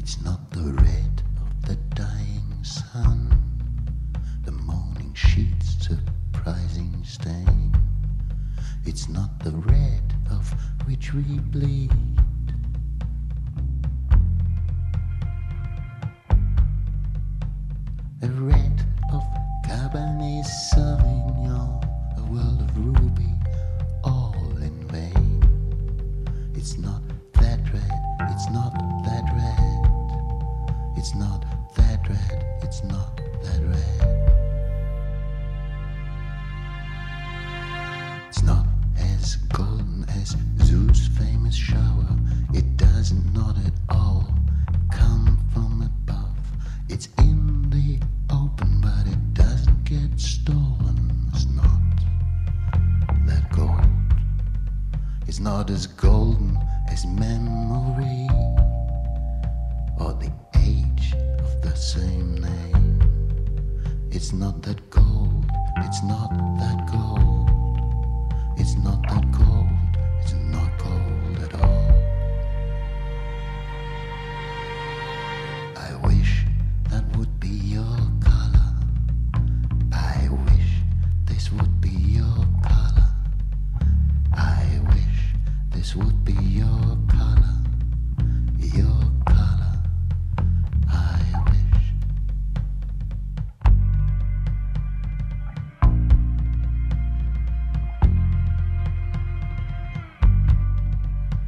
It's not the red of the dying sun, the morning sheet's surprising stain. It's not the red of which we bleed. A red of Cabernet Sauvignon, a world of ruby, all in vain. It's not that red, it's not that red. It's not that red, it's not that red. It's not as golden as Zeus' famous shower. It does not at all come from above. It's in the open, but it doesn't get stolen. It's not that gold. It's not as golden as memory or the age of the same name. It's not that gold. It's not that gold. It's not that gold. It's not gold at all. I wish that would be your color. I wish this would be your color. I wish this would be your color. Your